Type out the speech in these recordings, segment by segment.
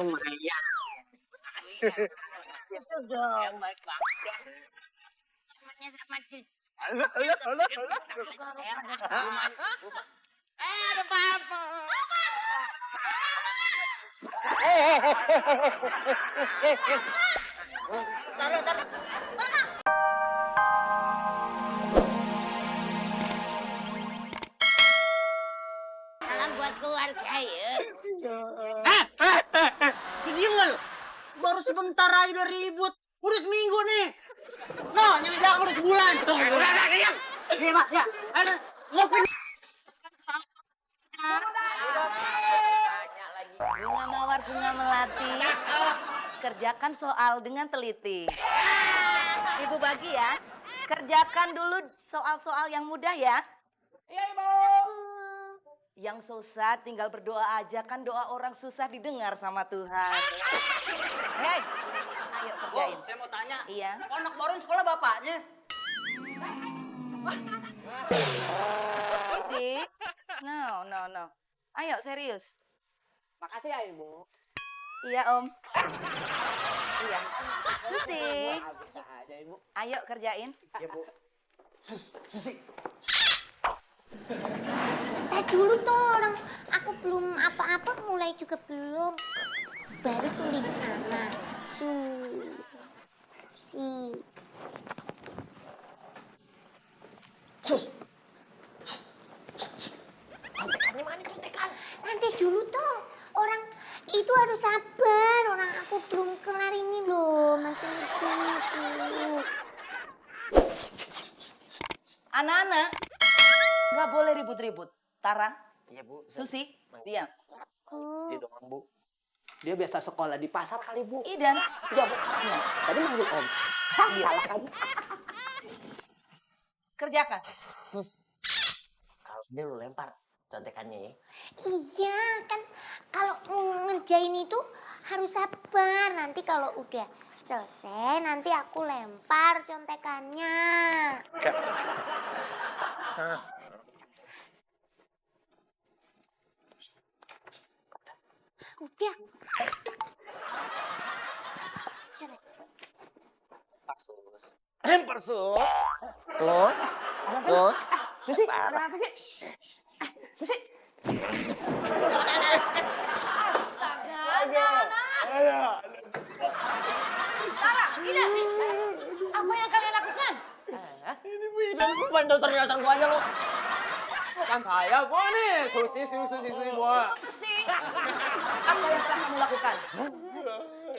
Lumayan. Situ dong. Baik banget. Temannya sama Cucu. Halo. Ada apa-apa. Taruh. Salam buat keluarga ya. Sedih nggak lu? Baru sebentar aja udah ribut. Udah seminggu nih. No, yang belakang udah sebulan. Udah, diam. Iya, Pak, ya. Ayo, ngopi. Bunga mawar, bunga melati. Kerjakan soal dengan teliti. Ibu bagi ya. Kerjakan dulu soal-soal yang mudah ya. Iya, Ibu. Yang susah tinggal berdoa aja, kan doa orang susah didengar sama Tuhan. Hei, ayo kerjain. Saya mau tanya. Iya. Anak baru sekolah bapaknya. Idi, no. Ayo serius. Makasih ya, Ibu. Iya Om. Iya. Susi. Bisa aja, Ibu. Ayo kerjain. Iya, Bu. Susi. Dulu tuh orang aku belum apa-apa mulai juga belum. Baru tulis nama. Susi. Sus. Nanti dulu tuh orang itu harus sabar. Orang aku belum kelar ini loh, masih ngerjain. Anak-anak, nggak boleh ribut-ribut. Tara, Iya, Bu. Susi, diam. Dia doang, Bu. Dia biasa sekolah di pasar kali, Bu. Idan, Iya, Bu. Tadi manggil Om. Salah kan? kerjakan. Sus. Kalau dia lu lempar contekannya ya. Iya kan kalau ngerjain itu harus sabar. Nanti kalau udah selesai nanti aku lempar contekannya. Udah. Coba. Lempar, Sus. Sus. Susi, ada apa sih? Susi. Tara, Idan, apa yang kalian lakukan? Ini Bu Idan, lu bantu ternyata gua aja lo. Bukan saya, Bu nih. Susi, Bu. Susi, apa yang telah kamu lakukan?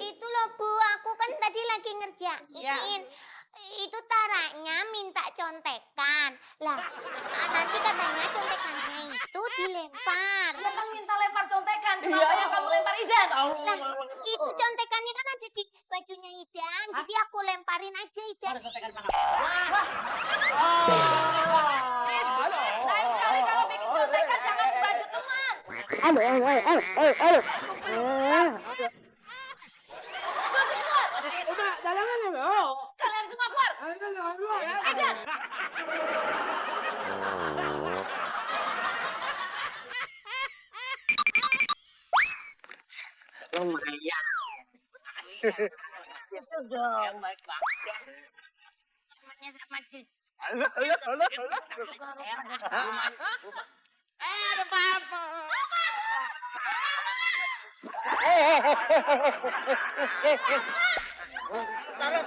Itu loh Bu, aku kan tadi lagi ngerjain. Itu Taranya minta contekan. Lah, nanti katanya contekannya itu dilempar. Dia kan minta lempar contekan, kenapa yang kamu lempar Idan? Lah, itu contekannya kan ada di bajunya Idan. Jadi aku lemparin aja Idan. Lain kali kalau bikin contekan jangan di baju teman. Udah, jalankan ya, Bu. Kalian semua keluar. Idan. Lumayan. Situ dong. Baik banget. Temannya sama Cucu. Halo. Ada apa-apa. Taruh.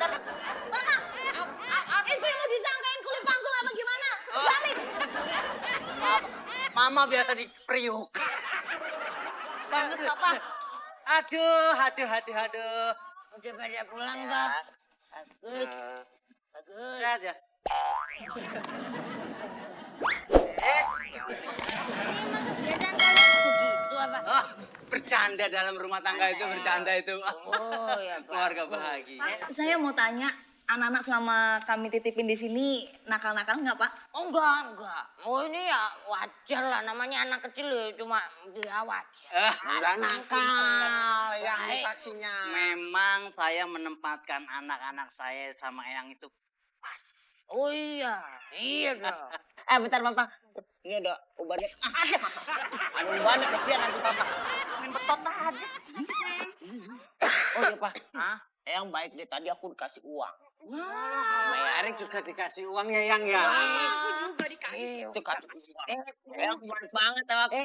Itu yang mau disangkain kulit panggul apa gimana? Balik. Mama biasa di priuk. Banget papa. Aduh. Udah pada pulang, Kak. Bagus. Lihat ya. Ini emang kebiasaan kalian begitu apa? Bercanda dalam rumah tangga itu, bercanda itu. Oh, ya, Pak. Keluarga bahagia. Pak, saya mau tanya, anak-anak selama kami titipin di sini nakal-nakal nggak Pak? Oh, enggak. Oh, ini ya wajar lah. Namanya anak kecil ya cuma dia wajar. Enggak nakal yang Baik. saksinya. Memang saya menempatkan anak-anak saya sama Eyang itu pas. Oh iya dong. Bentar papa. Ini ada ubannya. Ada ubannya kesian nanti papa. Main betot aja. Oh iya pak. Yang baik deh tadi aku dikasih uang. Nah, Erik juga dikasih uang ya, Yang ya. Aku juga dikasih. Itu kasih uang. Yang baik banget sama aku.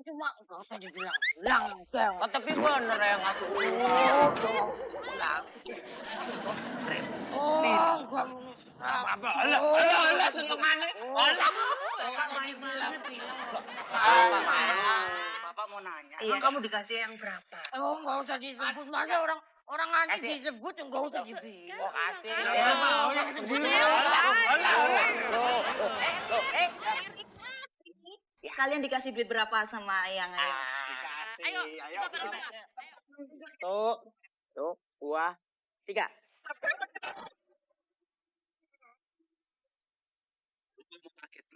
Cuma nggak usah dibilang-bilang. Oh, tapi bener yang ngasih uang. Oh, enggak usah. Apa? Alah, senengannya. Papa mau nanya. Iya. Kamu dikasih yang berapa? Oh, nggak usah disebut. Masa orang ngasih disebut, nggak usah dibilang. Oh, kasih. Ya, mau yang sendiri. Kalian dikasih duit berapa sama Eyang? Dikasih. Ayo. Tuh, 2, 3.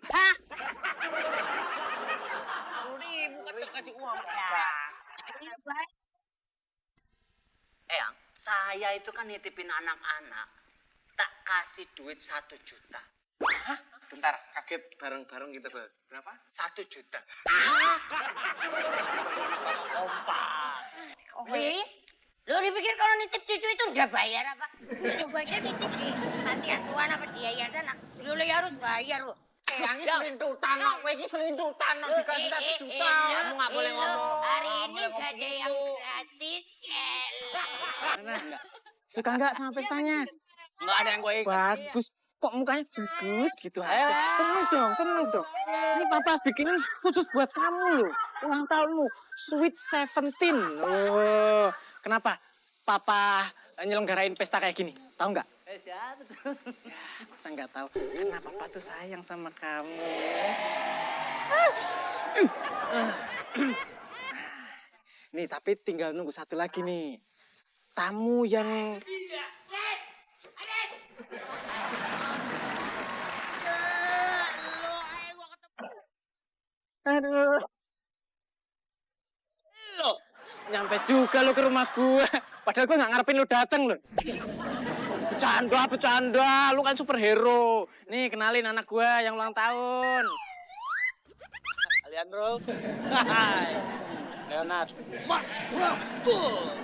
Hah? 10.000 kan kasih uang. Eyang, saya itu kan nitipin anak-anak, tak kasih duit 1 juta. Bentar, kaget bareng-bareng kita berapa? 1 juta. Li, lo dipikir kalau nitip cucu itu nggak bayar apa? Coba aja nitip di panti asuhan apa di yayasan, lo harus bayar lo. Yang selintutan, kowe iki selintutan dikasih 1 juta. Kamu nggak boleh ngomong. Hari ini gak ada yang gratis, Suka nggak sama pestanya? Enggak ada yang gue ingat. Bagus. Kok mukanya bagus gitu aja. Seneng dong. Ini papa bikinin khusus buat kamu loh. Ulang tahunmu. Sweet 17. Oh, kenapa papa nyelenggarain pesta kayak gini? Tahu nggak? Siapa tuh? Ya, masa nggak tahu? Karena papa tuh sayang sama kamu. Nih, tapi tinggal nunggu satu lagi nih. Tamu yang... Aduh. Lo, nyampe juga lo ke rumah gua. Padahal gua nggak ngarepin lo dateng lo. Bercanda. Lu kan superhero. Nih, kenalin anak gua yang ulang tahun. Leandro. Leonard.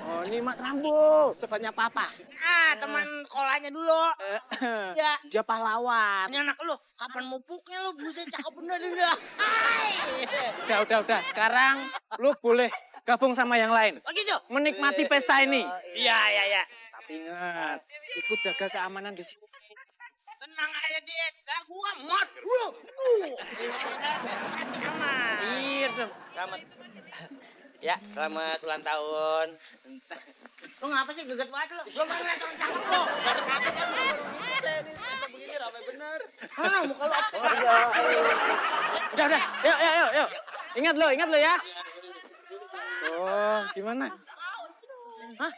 Oh, ini Mak Rambo, sobatnya papa. Teman sekolahnya dulu. Ya. Dia pahlawan. Ini anak lu, kapan mupuknya lu? Buset, cakep bener dia. Udah. Sekarang lu boleh gabung sama yang lain. Oh gitu? Menikmati pesta ini. Iya. Tapi ingat, ikut jaga keamanan di sini. Tenang aja, Dit. Lah gua mod. Pasti aman. Iya, dong. Selamat. Ya, selamat ulang tahun. Lu ngapa sih geget banget lu? Gua mau ngeliat orang cakep lu. Baru kaget kan baru saya ini pesta begini rame bener. Muka lu apa? Udah. Yuk. Ingat lo ya. Oh, gimana? Hah?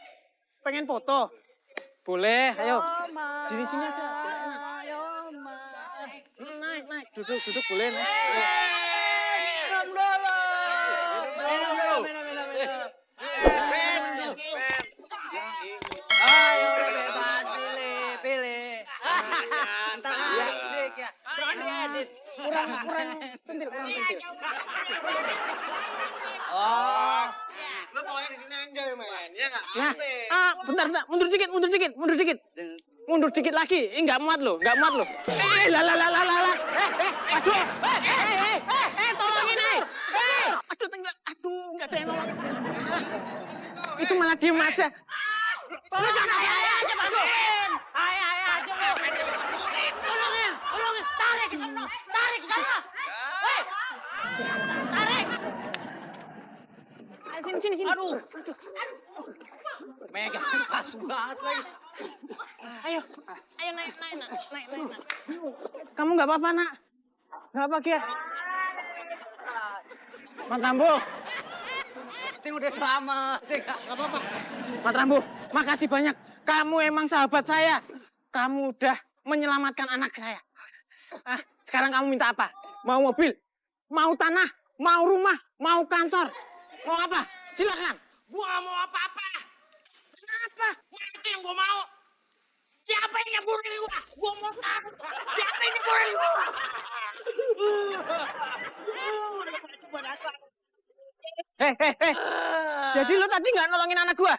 Pengen foto? Boleh, ayo. Di sini aja. Naik. Duduk boleh, naik. Minum dulu. Ayo, bebas pilih. Entar adik ya. Berani edit. Kurang centil. Oh. Lu pokoknya di sini enjoy, men. Ya enggak? Nah, Asik. bentar. Mundur dikit. Mundur dikit lagi. Ini nggak muat lo. Lah. Aduh. Tolongin, Aduh, nggak ada yang nolong. Itu malah diem aja. Tolong jangan saya aja, Mas. Ayo aja lu. Tolongin. Tarik ke sana. Hei. Tarik. Ayo, sini. Aduh. Megang pas banget lagi. Ayo naik. Kamu nggak apa-apa, Nak? Nggak apa, Kia? Mat Rambo. Ini udah selamat. Nggak apa-apa. Mat Rambo, makasih banyak. Kamu emang sahabat saya. Kamu udah menyelamatkan anak saya. Sekarang kamu minta apa? Mau mobil? Mau tanah? Mau rumah? Mau kantor? Mau apa? Silakan. Gua gak mau apa-apa. Kenapa? Itu yang gua mau. Siapa yang nyaburin Gua mau takut. Siapa ini boy? Hei. Jadi lo tadi nggak nolongin anak gua?